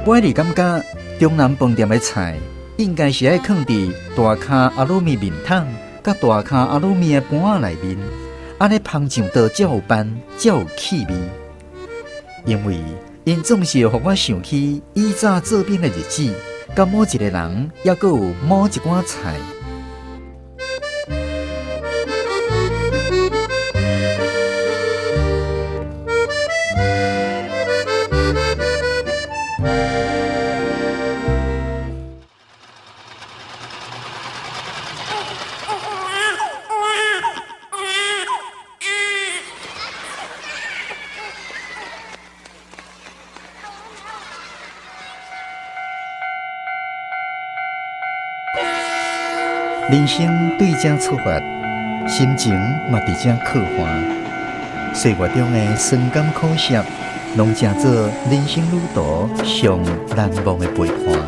我是感觉中南饭店的菜应该是爱放伫大卡阿鲁米面桶甲大卡阿鲁米的盘仔内面，安尼烹上倒才有班，才有气味。因为因总是会互我想起以早做兵的日子，甲某一个人，也阁有某一款菜。人生对这出发，心情嘛伫这刻画。岁月中的酸甘苦涩，拢成做人生旅途上难忘的陪伴。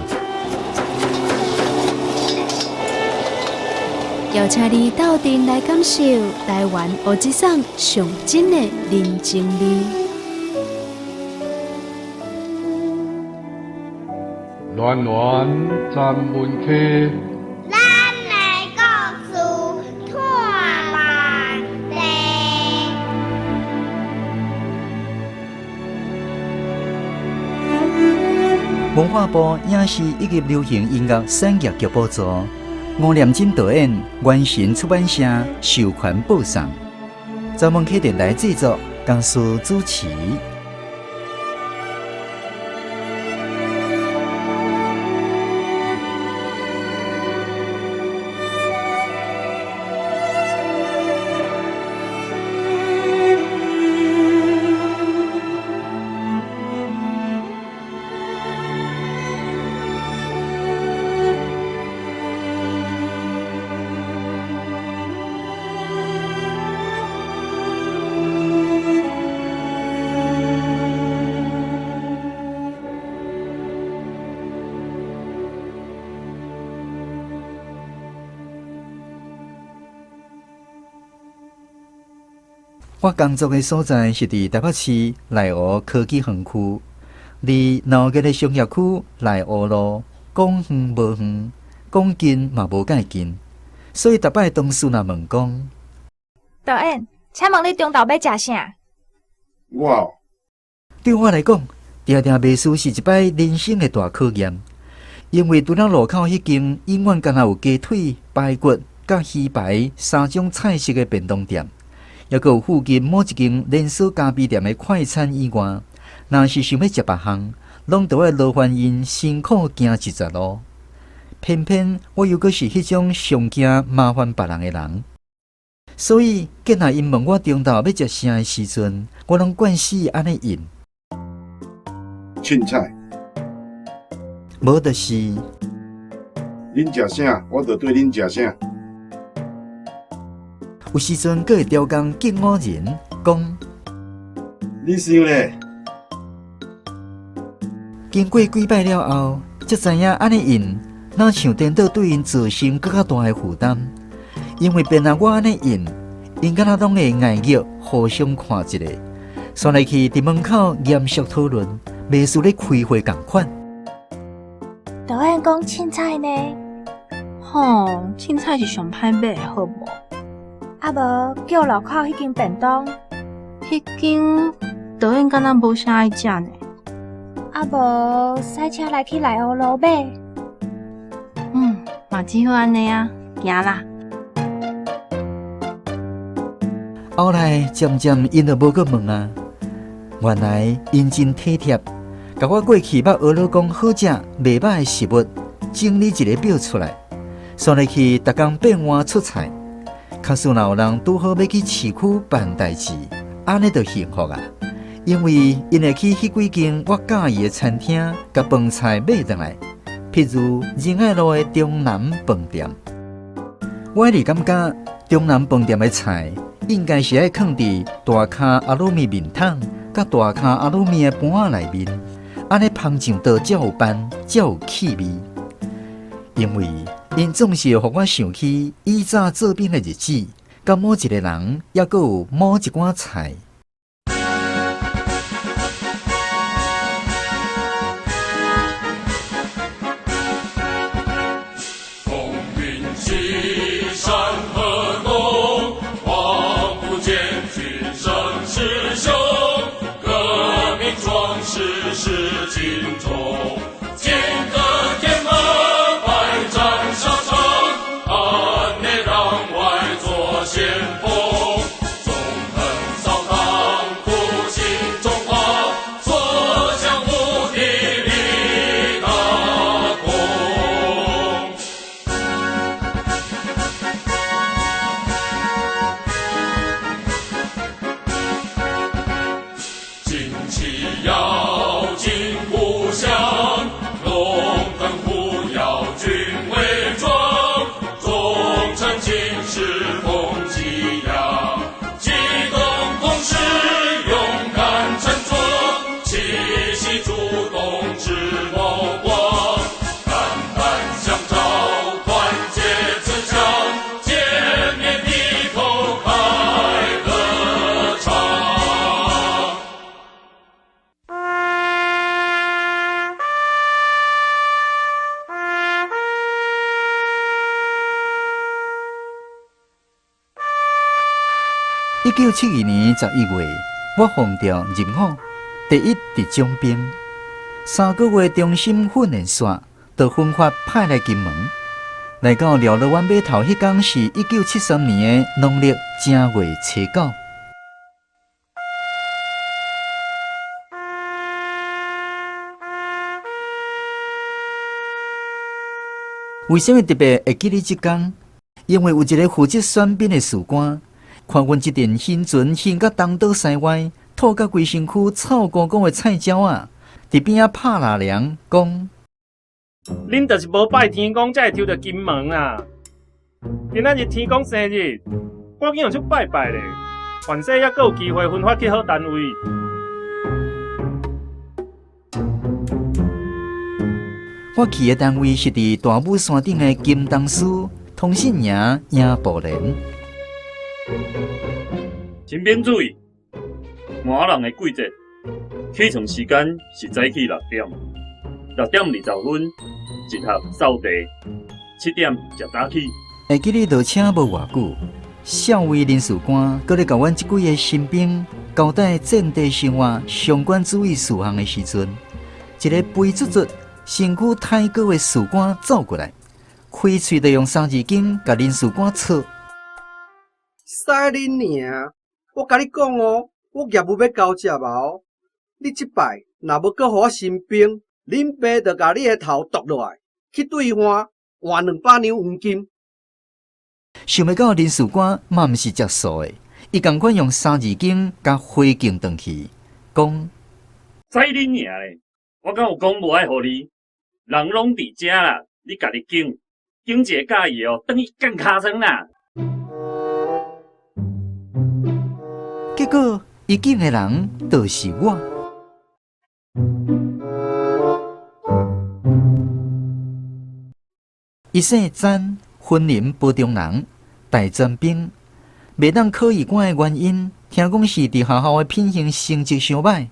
邀请你斗阵来感受台湾乌鸡桑上真的人情味。暖暖站门客。文化部影视以及流行音乐产业局补助，吴念真导演，原神出版社授权播送，专门客电台制作，江苏主持。我工作的所在是伫台北市内湖科技园区，离闹热的商业区内湖路讲远无远，讲近嘛无介近，所以逐摆同事若问讲，导演，请问你中昼要食啥？我对我来讲，定定袂输是一摆人生的大考验，因为除了路口迄间永远敢若有鸡腿、排骨、甲鱼排三种菜色的便当店。也阁有附近某一间连锁咖啡店的快餐以外，若是想要食别项，拢着要劳烦因辛苦行一截路。偏偏我又阁是迄种上惊麻烦别人的人，所以今仔因问我中昼要食啥的时阵，我拢惯死安尼应。凊彩，无就是恁食啥，我着对恁食啥。有时阵阁会调工敬我人，讲你想咧？经过几摆了后，才知影安尼应，哪像颠倒对因造成更较大的负担。因为变啊我安尼应，因敢若拢会挨肉互相看一下，煞来去伫门口严肃讨论，袂输咧开会共款。导演讲凊彩呢？吼，凊彩是上歹买的，好无？啊无叫路口迄间便当，迄间导演敢若无啥爱食呢。啊无驶车来去内湖路买。嘛只好安尼啊，行啦。后来渐渐因就无阁问啊，原来因真体贴，甲我过去捌学了讲好食袂歹的食物整理一个表出来，煞来去逐工变换出菜。假使若有人拄好要去市区办代志，安尼就幸福啊！因为因会去迄几间我喜欢的餐厅，甲饭菜买回来，譬如仁爱路的中南饭店。我是感觉中南饭店的菜应该是爱放伫大卡阿鲁米面桶，甲大卡阿鲁米的盘仔内面，安尼烹上倒才有班，才有气味。因为因总是会互我想起以早做兵的日子，甲某一个人，也阁有某一款菜。是荆州，剑阁天门百战沙场，安内攘外作先锋，纵横扫荡，复兴中华，所向无敌立大功。旌旗摇尽故乡，龙腾虎跃军威壮，忠诚尽是风激扬，激动同时勇敢沉着，气息主动志谋广，肝胆相照，团结自强，歼灭敌头开歌唱。1972年11月，我奉调入伍，第一伫总兵。3个月中心训练线，就分发派来金门。来到辽乐湾码头迄天是1973年的农历正月初9。为什么特别会记得这天？因为有一个负责选兵的士官，看阮这阵新船行到东岛西外，吐到规身躯臭鼓鼓的菜鸟啊，伫边仔拍拉梁讲：恁就是无拜天公，才会抽到金门啊！今仔日天公生日，赶紧去拜拜咧！凡世还阁有机会分发去好单位。我去的单位是伫大武山顶的金东司通信营营部连。新兵注意，满人的季节，起床时间是早起6点，6点20分一盒扫地，7点食早起。会记你落车无偌久，少尉林士官搁咧甲阮即几个新兵交代战地生活相关注意事项的时阵，一个肥卒卒、身躯太高的士官走过来，开喙就用3字经甲林士官吵。使恁尔，我甲你讲哦，我业务要交接啊哦。你即摆若要搁互我新兵，恁爸就甲你的头剁落来，去兑换200两黄金。想要到林士官嘛毋是接受的，伊共款用3字经甲回敬转去，讲：使恁尔咧，我敢有讲无爱互你？人拢伫遮啦，你家己敬一个介意哦，等于干尻川啦。结果，伊敬的人就是我。伊姓詹，婚林保中人，大专兵。袂当考医官的原因，听讲是伫学校的品行成绩伤歹，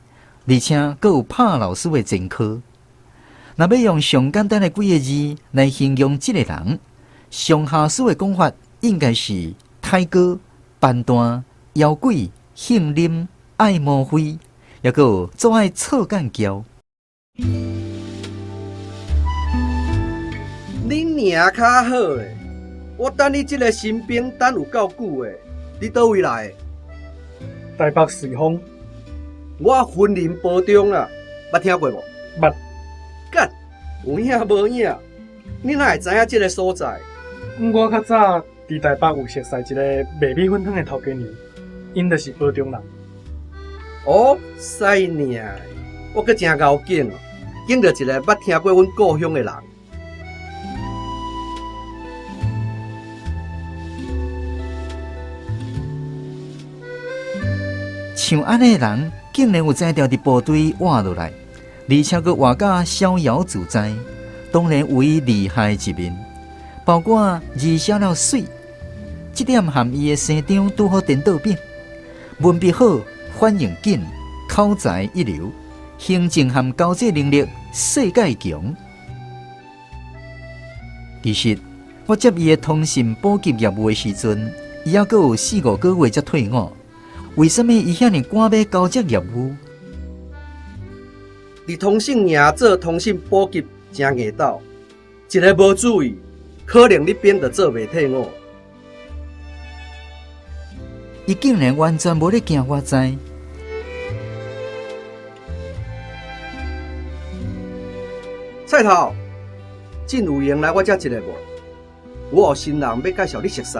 而且佫有拍老师的前科。若要用上简单的几个字来形容这个人，上下属的讲法应该是太高、笨蛋、妖鬼、性啉、爱模灰，也佫有做爱臭干胶。恁娘较好诶，我等你即个新兵等有够久诶。你倒位来的？台北随风。我婚林保中啦，捌听过无？捌。干，有影无影？你哪会知影即个所在？我较早伫台北有熟识一个卖米粉汤的头家娘，因就是保中人。哦，使尔，我阁真高兴哦，见到一个捌听过阮故乡的人。像安尼的人，竟然有才调伫部队活落来，而且佫活甲逍遥自在，当然有伊厉害一面，包括字写了水，这点含伊的生长拄好颠倒变，文笔好，反应紧，口才一流，行政和交际能力世界强。其实，我接伊的通信补给业务的时阵，伊还佫有4-5个月才退伍。为什么伊遐尼赶要交接业务？伫同性赢做同性补给真硬斗，一个无注意，可能你变得做袂体我。伊竟然完全无咧惊我知。菜头，真有闲来我遮一个无？我有新人要介绍你熟悉。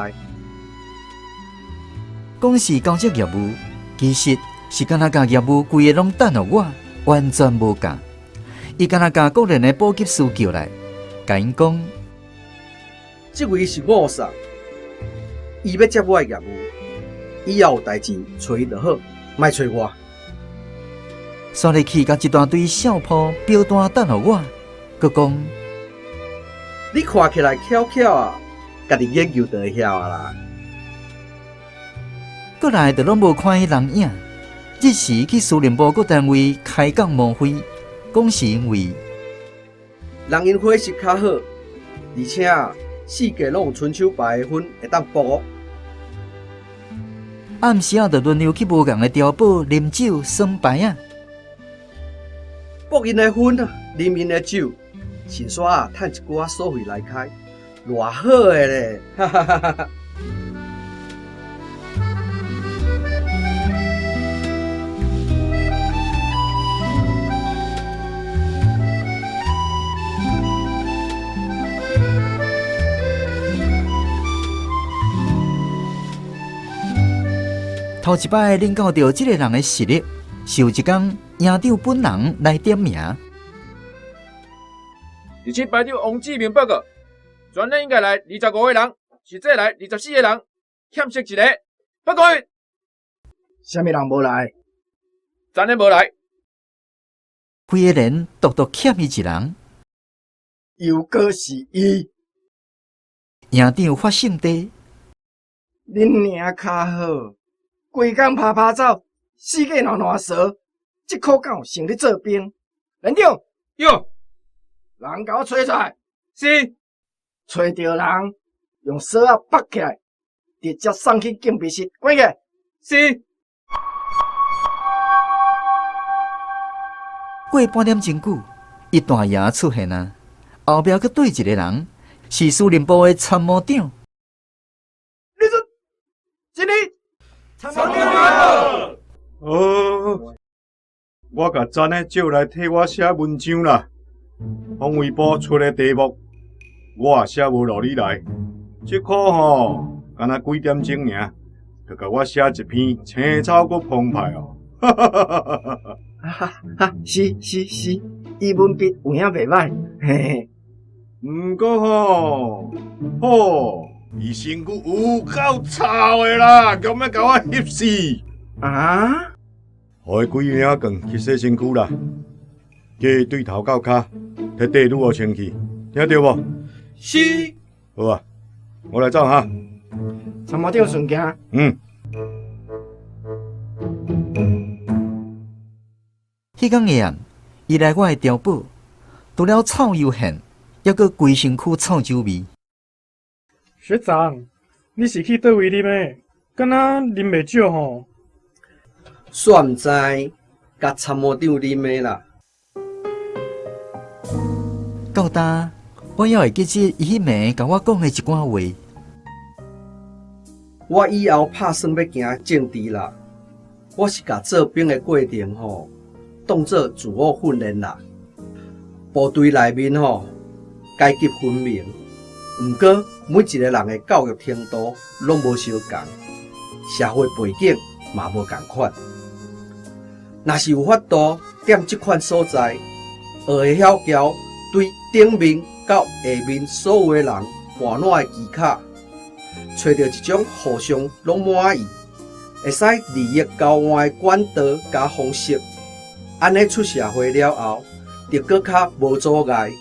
讲是交接业务，其实是敢若甲业务规个拢等候我，完全无共。伊敢若甲个人的补给师叫来，甲因讲：这位是我送，伊要接我的业务，以后有代志找伊就好，莫找我。刷入去，甲一大堆小铺表单等候我，佮讲：你看起来巧巧啊，家己研究就会晓啊啦。过来就拢无看迄人影。一时去私人部各单位开讲模会，讲是因为人因伙食较好，而且四界拢有春秋白的粉会当补哦。暗时就轮流去无共的碉堡啉酒耍牌啊。补因的粉啊，啉因的酒，先煞啊趁一寡所费来开，偌好的咧！哈哈哈哈哈。头一摆领教到这个人的实力，是有一天营长本人来点名。第七排长王志明报告，全日应该来25个人，实际来24个人，欠息一个。报告。啥物人无来？真的无来。规个人独独欠伊一人。又搁是伊。营长发性地，恁娘较好。规工拍拍走，世界暖暖趖，这口敢有想咧做兵？连长，哟，人甲我找出来。是。找着人，用绳仔绑起来，直接送去警备室，关起。是。过半点钟久，一大爷出现啊，后壁佫对一个人，是司令部的参谋长。你说，经理。参谋长，我甲詹的借来替我写文章啦。防卫部出的题目，我也写无落你来。这课吼，敢若几点钟尔，就甲我写一篇青草阁澎湃哦。哈哈哈哈哈哈！是，伊文笔有影袂歹，嘿嘿。毋过吼，伊身躯有够臭的啦，强要甲我翕死啊！互伊几领光去洗身躯啦，叫伊对头到骹摕地愈互清气，听到无？是。好啊，我来走哈。参谋长顺行。迄天夜暗，伊来我的碉堡，除了臭又咸，还佫规身躯臭酒味。学长，你是去倒位啉的？敢若啉袂少吼？煞毋知，甲参谋长啉的啦。到呾，我还会记起伊迄暝甲我讲的一寡话。我以后打算要行政治啦，我是甲做兵的过程吼，当作自我训练啦。部队内面吼，阶级分明，毋过每一个人的教育程度拢无相共，社会背景嘛无共款。若是有法度踮即款所在，学会晓交对顶面到下面所有的人换暖的技巧，找到一种互相拢满意，会使利益交换的管道加方式，安尼出社会了后，就搁较无阻碍，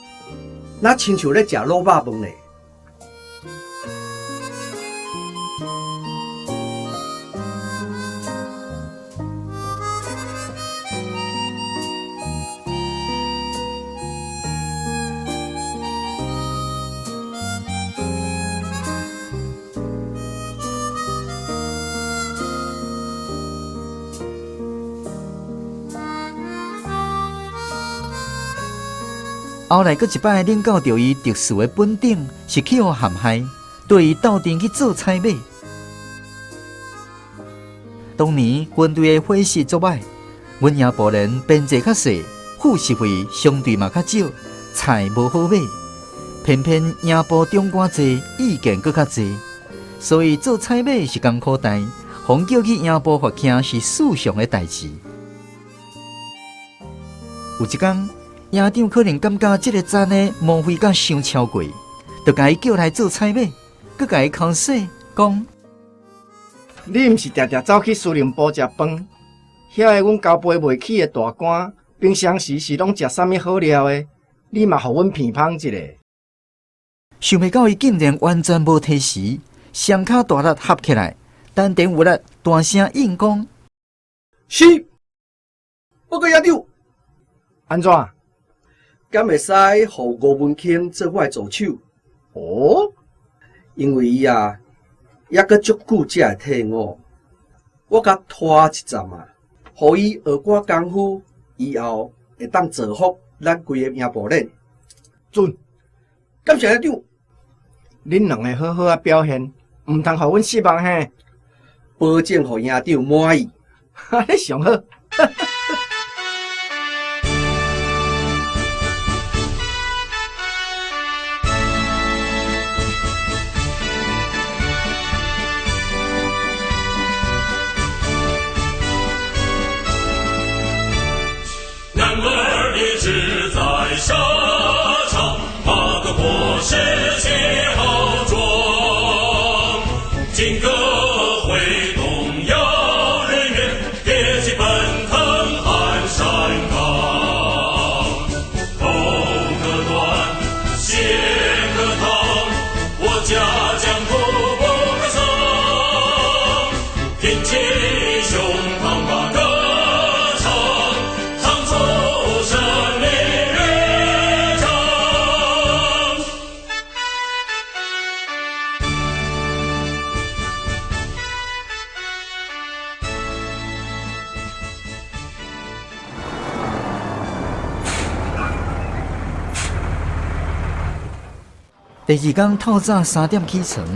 那亲像咧食卤肉饭咧。后来佫一摆领教到伊特殊的本领是去互陷害，对伊斗阵去做菜马。当年军队的伙食足歹，阮爷甫人边际较细，副食费相对嘛较少，菜无好买。偏偏营部中官济，意见佫较济，所以做菜马是艰苦代，互叫去营部罚徛是事上的代志。有一天，营长可能感觉这个赞的莫非甲伤超过，就甲伊叫来做菜马，佮甲伊口说讲：你毋是常常走去司令部食饭，遐个阮交杯袂起的大官，平常时是拢食啥物好料的？你嘛互阮偏芳一下。想袂到伊竟然完全无提示，双脚大力合起来，丹田有力，大声应讲：是，报告营长。安怎？敢会使互吴文卿做我的助手？哦，因为伊啊，抑阁足久才会退伍，我甲拖一阵啊，互伊学寡功夫，以后会当造福咱规个营部链。准，感谢营长。恁两个好好啊表现，毋通互阮失望嘿。保证互营长满意。你上好。男儿立志在沙场，马革裹尸皆豪壮。金戈挥动耀人缘，铁骑奔腾撼山岗。头可断，血可淌，我家江湖不可丧。挺起胸膛把歌唱，唱出胜利乐章。第二天透早3点起床，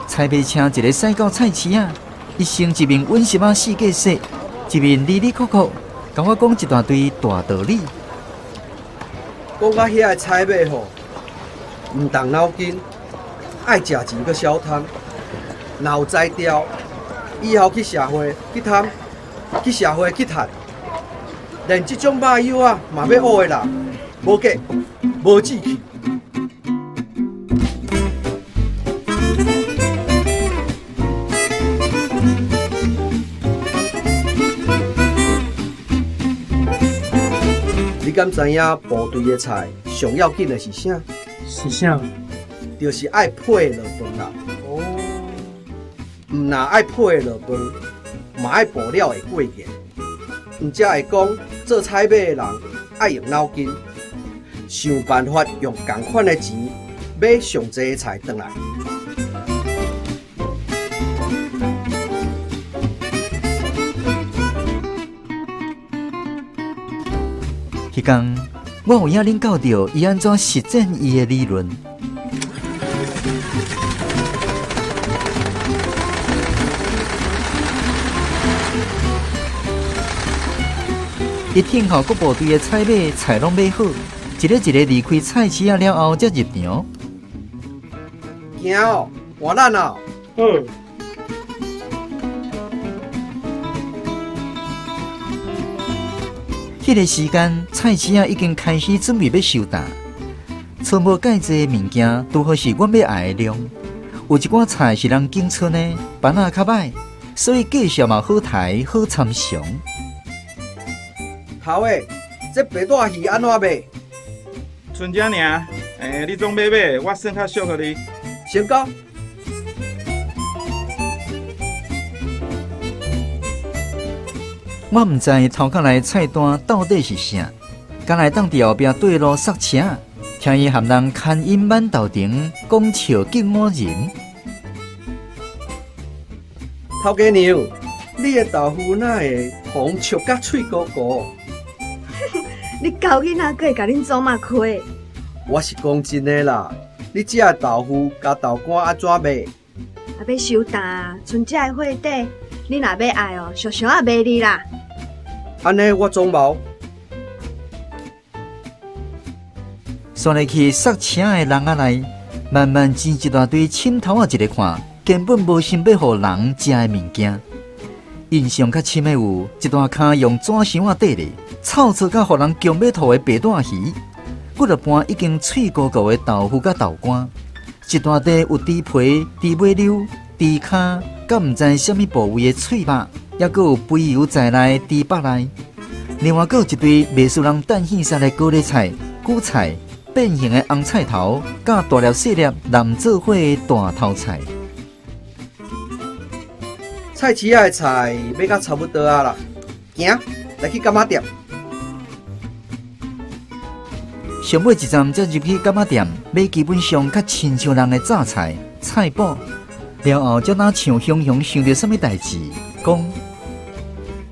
菜马车一个驶到菜市啊，一生一面稳实啊四界说，一面哩哩哭哭，甲我讲一大堆大道理。讲到遐个菜马吼，毋动脑筋，爱食钱搁小贪，若有才调，以后去社会去贪，去社会去趁，连即种肉友啊嘛要学的啦，无格，无志气。你敢知影部队的菜上要紧的是啥？是啥？就是爱配落饭啦。哦。毋但爱配落饭，嘛爱布料会过瘾。毋才会讲做菜马的人爱用脑筋，想办法用同款的钱买上济的菜回来。迄天，我有影领教到伊安怎实践伊的理论。伊听候各部队的菜马菜拢买好，一个一个离开菜市啊了后才入场。行哦，换咱哦。好。迄个时间，菜市啊已经开始准备要收单，剩无介济的物件，拄好是阮要爱的量。有一寡菜是人景村的，版仔较歹，所以价钱嘛好抬好参详。头诶，这白带鱼安怎卖？剩这尔，你总买买，我算较俗互你。成交。我毋知头壳内菜单到底是啥，敢来当伫后壁对路塞车，听伊含人牵引满头前，讲笑敬我人。头家娘，你的豆腐哪会红笑甲嘴鼓鼓？你狗囡仔，佫会甲恁祖妈开？我是讲真的啦，你这个豆腐加豆干安怎卖？啊，要收单，剩这个货底，你若要爱哦，俗俗啊卖你啦。安尼我总无。刷入去塞车的人仔内，慢慢挤一大堆凊头仔一个看，根本无心要互人食的物件。印象较深的有一大坑用纸箱仔缀咧，臭臭甲互人强要吐的白带鱼，骨一半已经脆糊糊的豆腐甲豆干，一大堆有猪皮、猪尾溜、猪骹，甲毋知什么部位的脆肉，还佫有肥油在内猪腹内。另外，佫有一堆袂使人等现杀的高丽菜、韭菜。变形的红菜头，甲大粒细粒蓝做伙的大头菜。菜市仔的菜买到差不多啊啦，行，来去柑仔店。上尾一站才入去柑仔店，买基本上较亲像人的榨菜、菜脯。了后才哪像雄雄想到什么代志，讲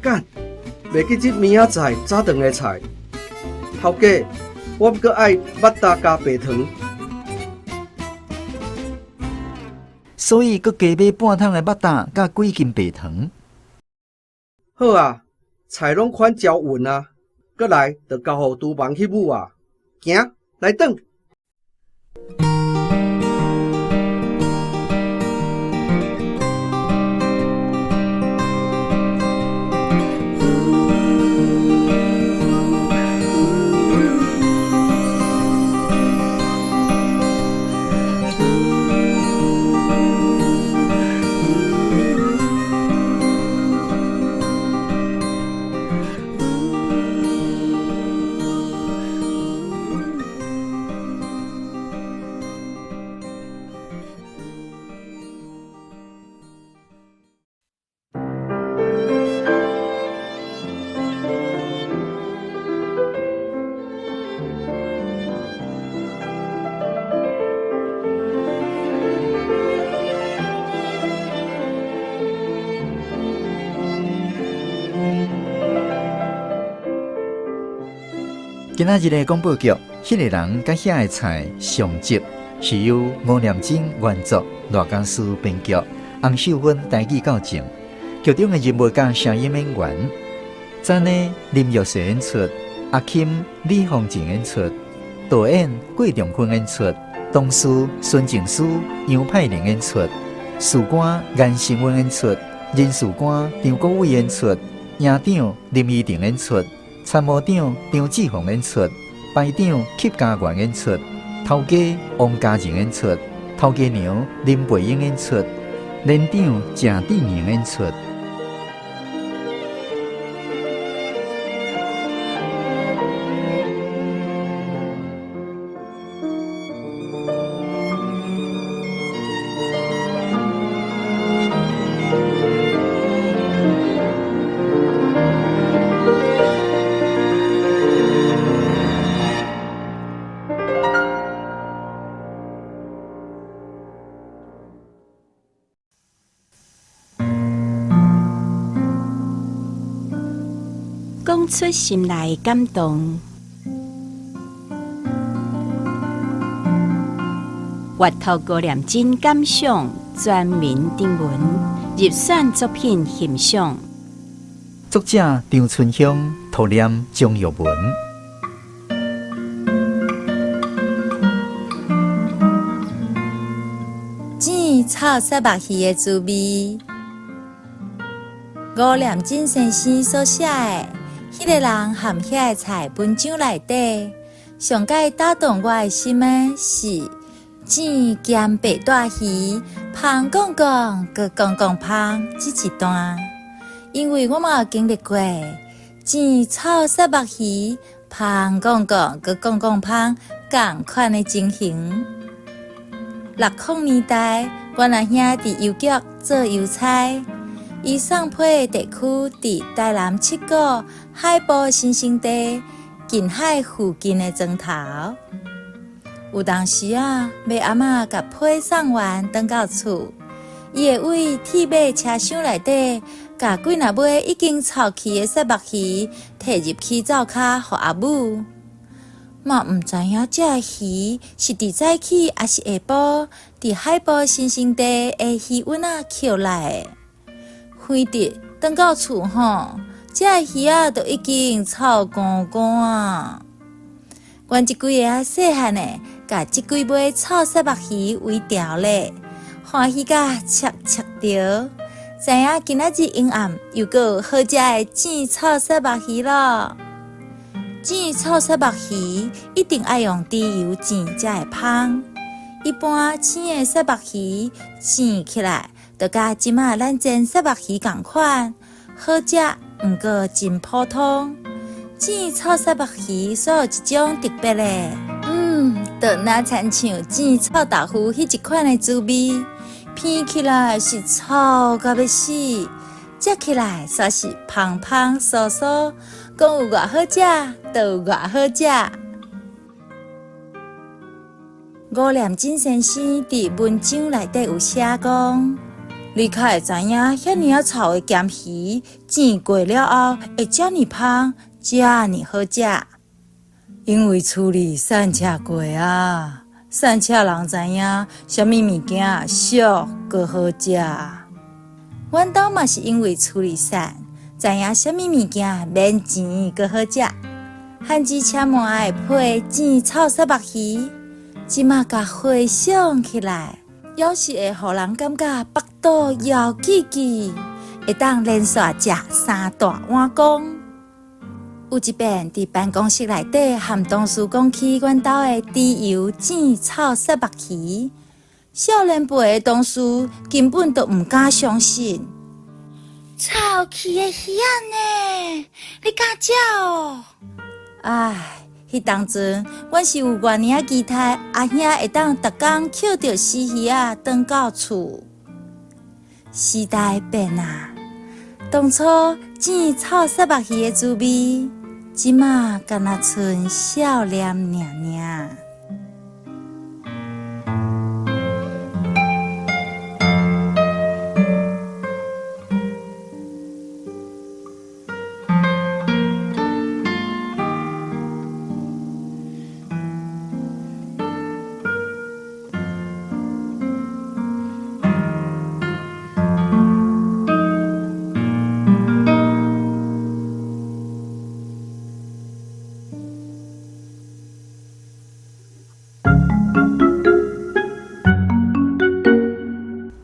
干，袂记这明仔载早顿的菜，头家。我阁爱肉搭加白糖，所以阁加买半桶的肉搭加几斤白糖。好啊，菜拢款交匀啊，阁来就交互厨房去母啊，行，来转。今仔日的广播剧，迄个人甲遐个菜上集是由吴念真原作，罗江书编剧，洪秀芬台语校正。剧中的人物甲声音演员，赞的林玉石演出，阿钦、李凤静演出，导演桂仲坤演出，董事孙静书、杨派玲演出，士官颜成文演出，人事官张国伟演出，营长林依婷演出。参谋长张志宏演出，排长邱家元演出，头家王家仁演出，头家娘林培英演出，连长郑志宁演出。讲出心内感动，阅读高念真感想，全民订文，入选作品欣赏。作者张春香，图念张玉文。煎炒杀目鱼的滋味，吴念真先生所写的。迄个人含遐个菜文章内底，上界打动我的心的是煎咸白带鱼，芳讲讲，搁讲讲芳这一段，因为我嘛有经历过煎炒杀目鱼，芳讲讲，搁讲讲芳同款的情形。60年代，我阿兄伫邮局做邮差。伊送批的地区伫台南七股海埔新生地近海附近的庄头。有当时啊，卖阿嬷甲批送完，返到厝，伊会为铁马车厢内底，甲几若尾已经臭去的杀目鱼摕入起灶骹，互阿母。嘛毋知影这鱼是伫早起还是下晡伫海部新生地的鱼温啊捡来的。飞直转到厝吼，这鱼啊都已经臭干干啊。阮即几个细汉的，甲即几尾臭雪目鱼围条咧，欢喜甲切着。知影今仔日阴暗又有好食的煎臭雪目鱼咯。煎臭雪目鱼一定爱用猪油煎才会香。一般煎的雪目鱼煎起来，就甲即马咱煎雪目鱼同款，好食，毋过真普通。煎臭雪目鱼所有一种特别的，就若亲像煎臭豆腐迄一款的滋味。片起来是臭到要死，食起来煞是芳芳酥酥，讲有偌好食，就有偌好食。吴念真先生伫文章内底有写讲，你较会知影遐尔啊臭的咸鱼煎过了后会遮尔芳，遮尔好食，因为处理散车过啊。散车人知影啥物物件俗阁好食，阮兜嘛是因为处理散，知影啥物物件免钱阁好食。汉子车满的配煎臭雪目鱼，即马甲回想起来，要是会互人感觉腹肚枵记记，会当连续食3大碗公。有一遍伫办公室内底，和同事讲起阮兜的猪油煎臭雪目鱼，少年辈的同事根本都毋敢相信。臭气的鱼仔呢？你敢食哦？唉，迄当阵阮是有偌尔期待阿兄会当逐工捡着死鱼仔转到厝。时代变啊，当初煎臭雪目鱼的滋味。即马敢若剩少年尔。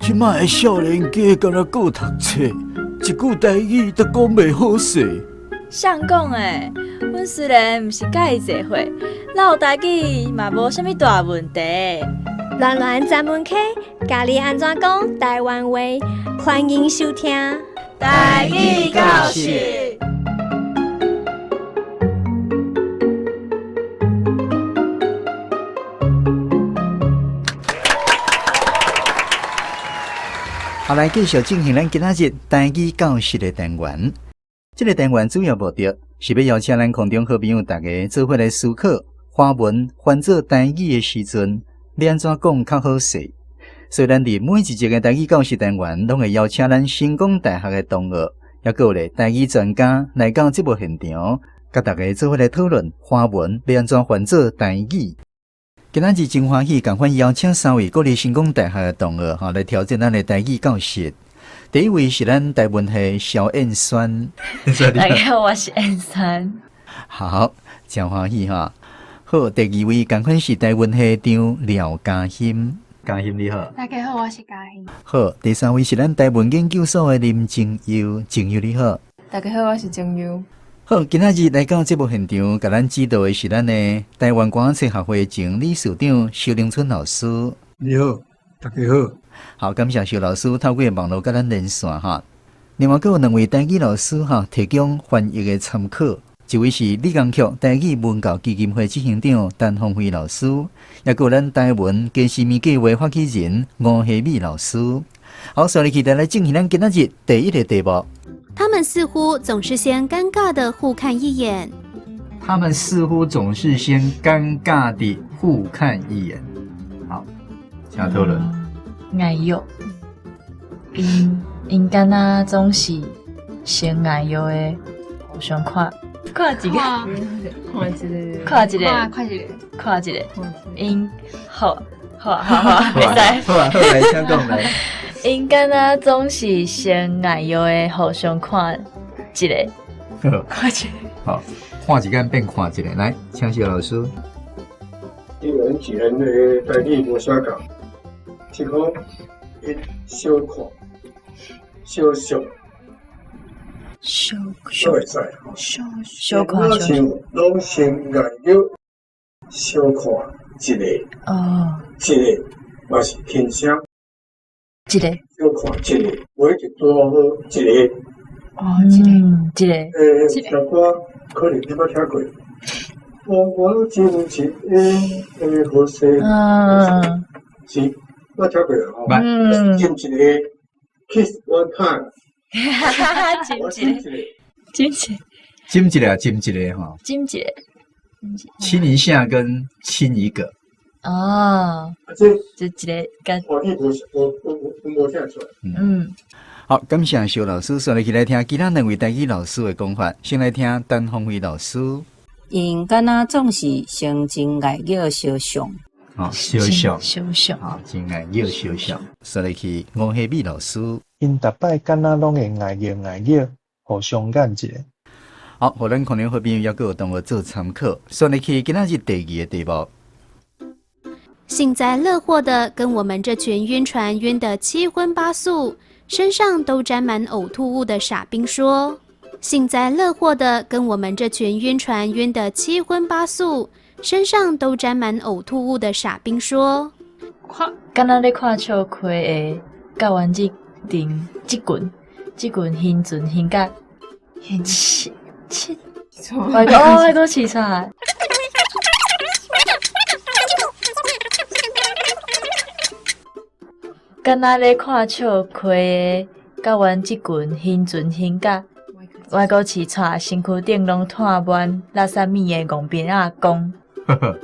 即摆的少年家敢若顾读册，一句台语都讲袂好势。谁讲诶？阮虽然毋是甲伊做伙，唠台语嘛无啥物大问题。乱乱专门客，教你安怎讲台湾话，欢迎收听台语教室。后来继续进行咱今仔日台语教室的单元。这个单元主要目的是要邀请咱空中好朋友大家做伙来思考华文翻做台语的时阵，要安怎讲较好势。所以咱伫每一集的台语教室单元，拢会邀请咱成功大学的同学，也有咧台语专家来到节目现场，甲大家做伙来讨论华文要安怎翻做台语。今仔日真欢喜，共款邀请3位国立成功大学的同学来挑战咱的台语教室。第一位是咱台文系萧燕酸，大家好，我是燕酸。好，真欢喜哈。好，第二位共款是台文系长廖嘉欣，嘉欣你好。大家好，我是嘉欣。好，第三位是咱台文研究所的林静佑，静佑你好。大家好，我是静佑。好，今仔日来到节目现场，甲咱指导的是咱的台湾广册学会前理事长邱凌春老师。你好，大家好。好，感谢邱老师透过网络甲咱连线哈。另外，还有2位台语老师哈，提供翻译的参考。一位是理工局台语文教基金会执行长陈鸿辉老师，也有咱台文家事面计划发起人吴希美老师。好，所以期待来进行咱今仔日第一个题目。他们似乎总是先尴尬的互看一眼。他们似乎总是先尴尬地互看一眼。好，请讨论。哎哟，因敢若总是先哎哟的互相看，看一个，看一个，看一个，因好，好袂使。好来，请讲来。因敢若总是先爱药的，互相看一个，看一个。好，看一个变看一个，来，请小老师。一人一人的代志无啥共，一个一小看、小想、小会使吼。小看我像拢先爱药，小看一个，哦，一个嘛是天生。一个，小看一个，每一段好一个。哦，一个，条歌可能你捌听过。我真情的好势，是，我听过吼。金一个 kiss one time， 金一个哈，亲一下跟亲一个。哦，这一个跟。我无听出来。好，感谢小老师，所以来听其他两位台语老师的讲法。先来听陈鸿辉老师。因敢若总是先真爱叫相像，相像，真爱叫相像。说来去吴希美老师，因逐摆敢若拢会爱叫，互相感觉。好，互咱可能好朋友也有同学做参考。说来去今仔日第二个题目。幸灾乐祸的跟我们这群晕船晕得七荤八素，身上都沾满呕吐物的傻兵说。幸灾乐祸的跟我们这群晕船晕得七荤八素，身上都沾满呕吐物的傻兵说：“敢若咧看笑亏的，教完这棍现准现甲切，我个起出来。”敢若咧看笑亏的，教完这棍现准现甲。外国饲带身躯顶拢摊满垃圾米的戆边仔讲。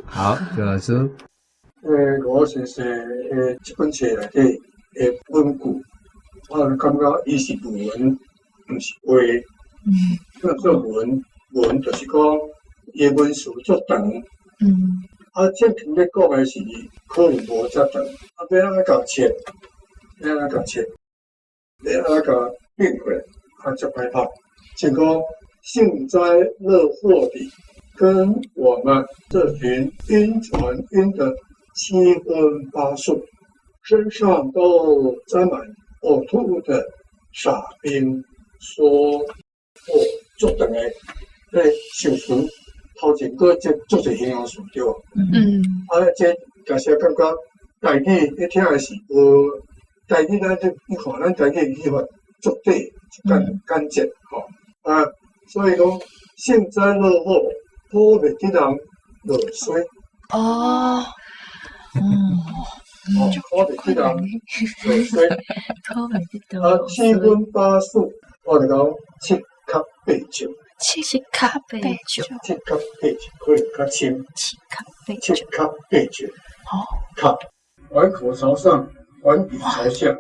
好，周老师。我先生这本册内底的文句，我感觉伊是文，毋是话。那做文就是讲伊的文字足长。正经咧讲的是可能无遮长，要安怎甲切，要安怎甲切，要安怎甲变过，足歹拍。这个幸灾乐祸的，跟我们这群晕船晕的七荤八素，身上都沾满呕吐物的傻兵说：“足长的，想词头前个这足侪形容词对吧？这假设感觉台语你听的是无台语，咱你看咱台语语法足对干净吼。所以讲幸灾乐祸，讨袂得人落水。讨袂得人落水。七荤八素，我就讲七卡八酒。七卡八酒可以较轻。七卡八酒。卡，碗口朝上，碗底朝下。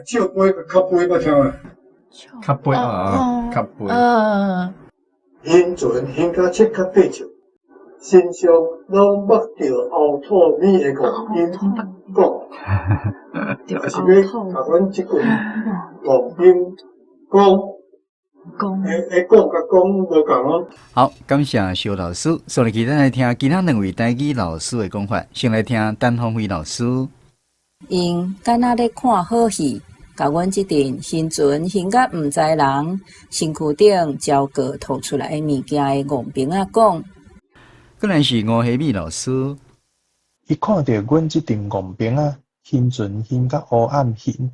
酒杯个卡杯捌听啊？较杯较杯。现准现甲七卡八酒，身上拢目着呕吐米的戆兵讲，还是要甲阮即句戆兵讲，讲甲讲无共哦。好，感谢肖老师。所以咱来听其他两位台语老师的讲法。先来听陈鸿辉老师。因敢若咧看好戏。甲阮即阵现存现甲毋知人身躯顶焦过吐出来的物件的戆兵仔讲，果然是吴希美老师。伊看到阮即阵戆兵仔现存现甲黑暗形，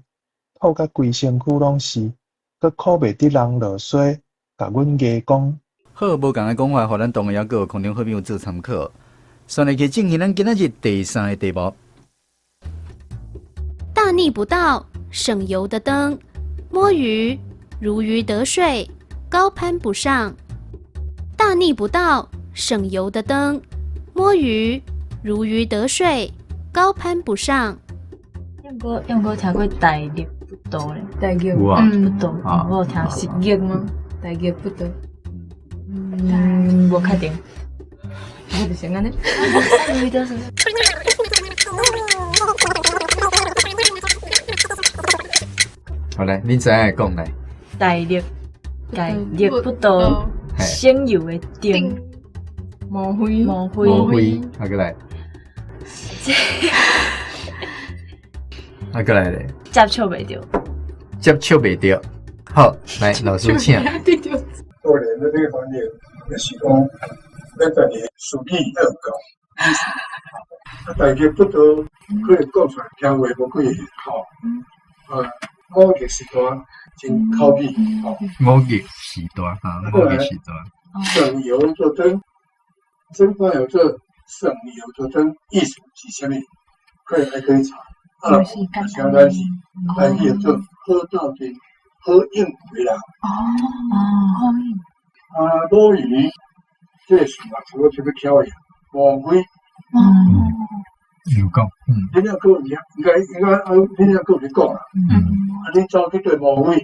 吐甲规身躯拢是，佮靠袂得人落水，甲阮家讲。好，无共的讲法，互咱同学也有空中好朋友做参考。算来去进行咱今仔日第三个题目。大逆不道。省油的灯，摸鱼如鱼得水，高攀不上。大逆不道，省油的灯，摸鱼如鱼得水，高攀不上。用过听过大逆不道咧，大逆不道，我有听是逆吗？大逆不道。无确定。我就先安尼。好来，你知影讲来。大力不到先有的定。毛灰。毛灰，啊过来。啊过来咧。接触袂着。接触袂着。好，来老师请。个人的这个方面，就是讲，要家己书记要够，大家不都可以讲出来，听话无可以好。五日时段真口语，五日时段哈，五日时段。省油作灯，真方有这省油作灯艺术是什么？还可以查。相当是，还有这喝到的喝应回来。多鱼这是嘛，除了这个挑呀，毛灰。有讲，你那个应该你那个你讲啦。你走去对毛灰。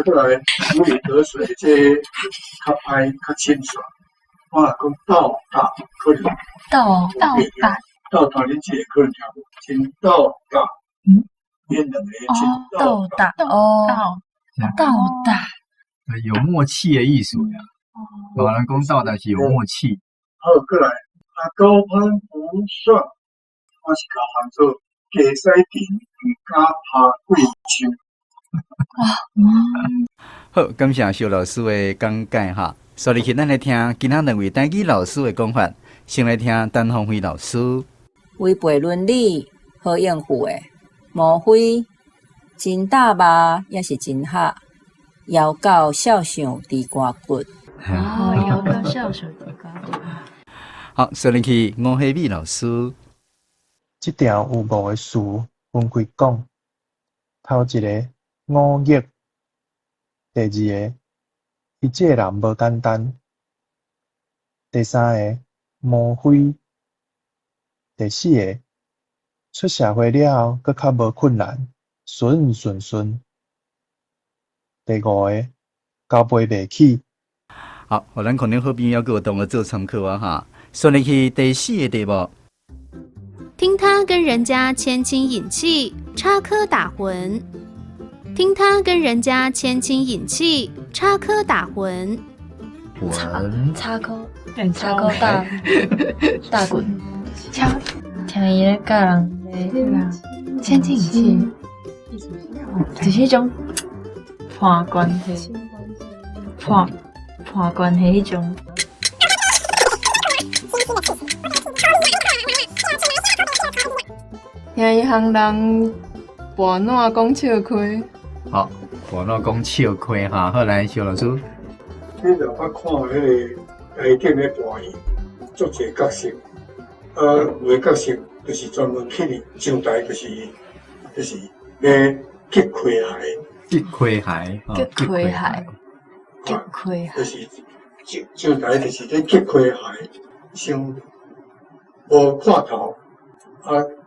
过来，如鱼得水，这较歹较清爽。我讲道大可能。道大。道大，恁这可能听过，真道大。恁两个真道大。道大。有默契的意思呀。老人讲道大是有默契。好，过来，高攀不算，我是甲喊做加西田，加爬贵树。好，感谢肖老师的讲解哈。所以，咱来听今仔两位台语老师的讲法。先来听陈鸿辉老师。违背伦理、好应付的，毛灰真大吧，也是真黑。妖狗笑相地瓜骨。妖狗笑相地瓜骨。好，所以去吴希美老师。这条有5个词分开讲。头一个5亿，第二个伊这个人无简单，第三个毛灰，第四个出社会了后，佫较无困难，顺顺。第5个交杯袂起。好，互咱可能好朋友给我同我做参考啊哈。顺利去第4个题目。听他跟人家牵亲引戚，插科打诨。听他跟人家牵亲引戚，插科打诨。插科打滚。听伊咧教人咧牵亲引戚，就是迄种判关系，判关系迄种。听伊行人跋烂讲笑亏。好，跋烂讲笑亏哈。好来，肖老师。你若捌看迄个台顶咧播戏，足侪角色，有个角色就是专门去上台，就是要击溃鞋。击溃鞋，就是上台就是咧击溃鞋，先无看头，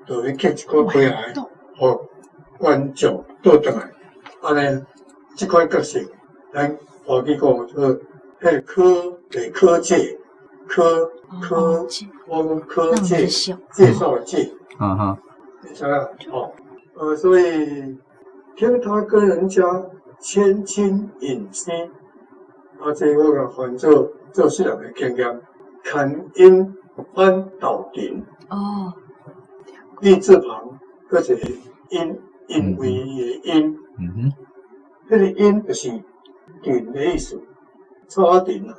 就去击一个溃鞋，互观众倒转来。安尼，即款角色，咱华语讲做迄科介，科介介绍的介。你知影？所以听他跟人家牵亲引戚，这我甲翻做细人的经验，看因翻斗阵。立字旁，搁一个因为的因。迄个因就是阵的意思，插阵啊。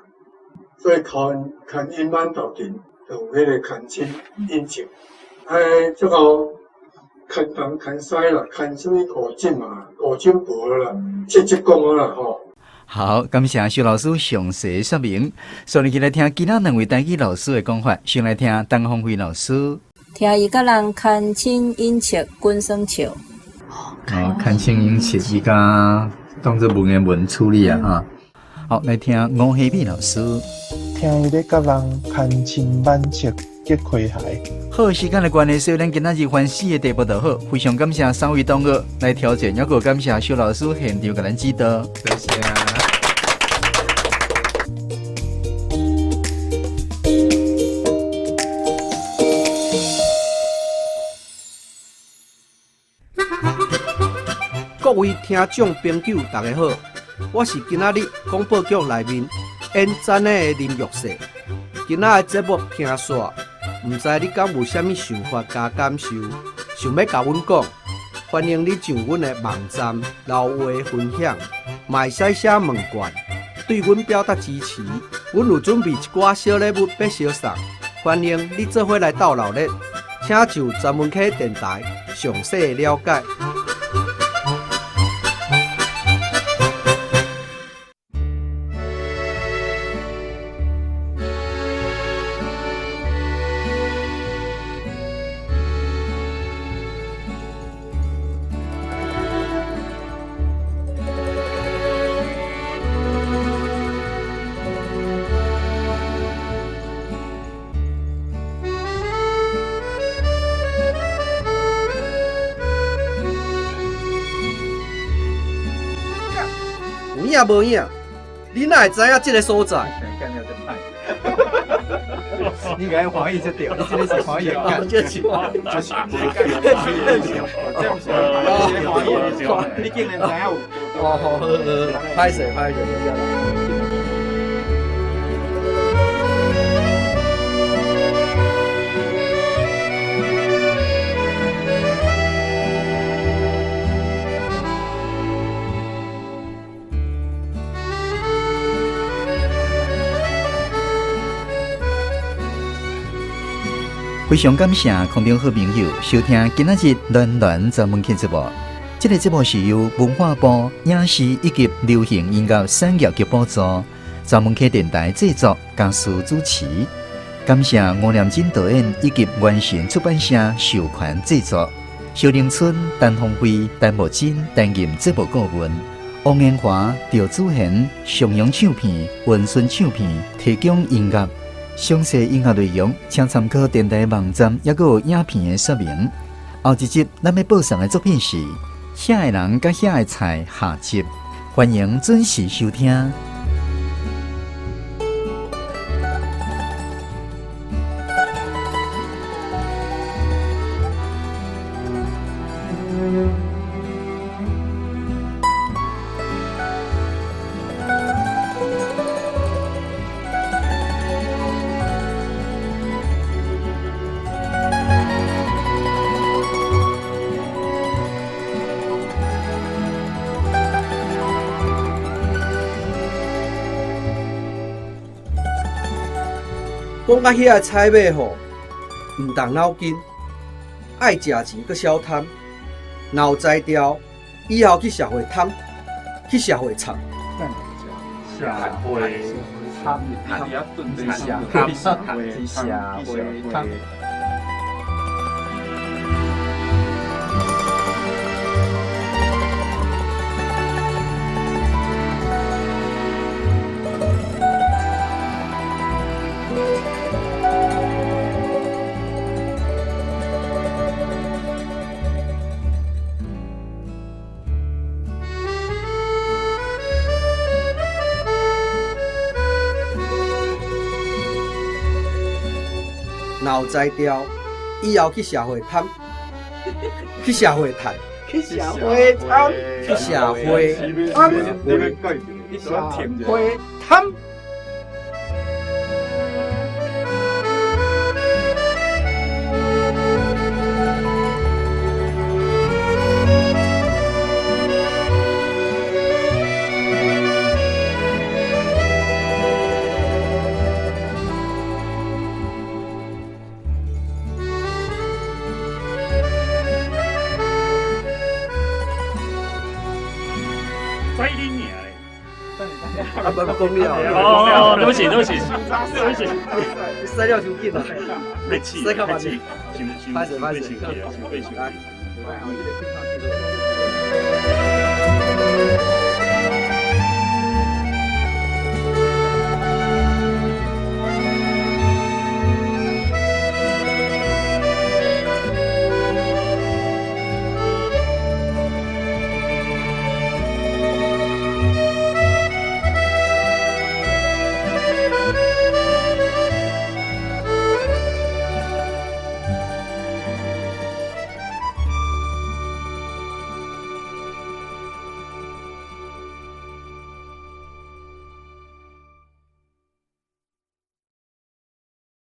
所以看因翻斗阵，就有迄个看亲引戚。最后看东看西啦，看什么五金嘛，五金箔啦，直讲啦吼。好，感谢肖老师详细说明。所以，来听其他两位台语老师的讲法。先来听陈鸿辉老师。听伊甲人牵亲引戚，滚生笑。牵亲引戚，伊甲当作文言文处理啊哈。好，来听吴希美老师。听伊咧甲人牵亲挽戚，击溃鞋。好，时间的关系，所以咱今仔日番4个题目就好。非常感谢3位同学来挑战，也个感谢肖老师现场给咱指导。多谢。位听众朋友，大家好，我是今仔日广播剧内面演展的林玉世。今仔的节目听煞，毋知你敢有啥物想法加感受，想要甲阮讲，欢迎你上阮的网站留话分享，嘛会使写问卷，对阮表达支持。阮有准备一寡小礼物要小送，欢迎你做伙来斗热闹，请就专门去电台详细了解。有影无影？你哪会知影这个所在？你该黄奕才对，你这个是黄奕干，这是黄奕，你竟然知影有？歹势歹势。非常感谢空中好朋友收听今仔日暖暖专门节目。这个节目是由文化部影视以及流行音乐产业局补助，专门电台制作、家属主持。感谢吴念真导演以及原神出版社授权制作。小林村、陈鸿辉、陈木真担任节目顾问。王延华、赵祖贤、上阳唱片、文顺唱片提供音乐。详细音乐内容，请参考电台网站，也有影片的说明。后一集咱要播送的作品是《遐的人甲遐的菜》下集，欢迎准时收听。讲到遐个菜买吼，毋动脑筋，爱食钱阁小贪，脑才调，以后去社会贪，去社会插。社会贪，社会贪。脑才调，以后去社会贪，去社会赚，去社会贪，去社会贪，去社会贪。啊，不讲了。哦，对不起，对不起，你塞了伤紧啊！别气，塞干嘛去？拍死，来。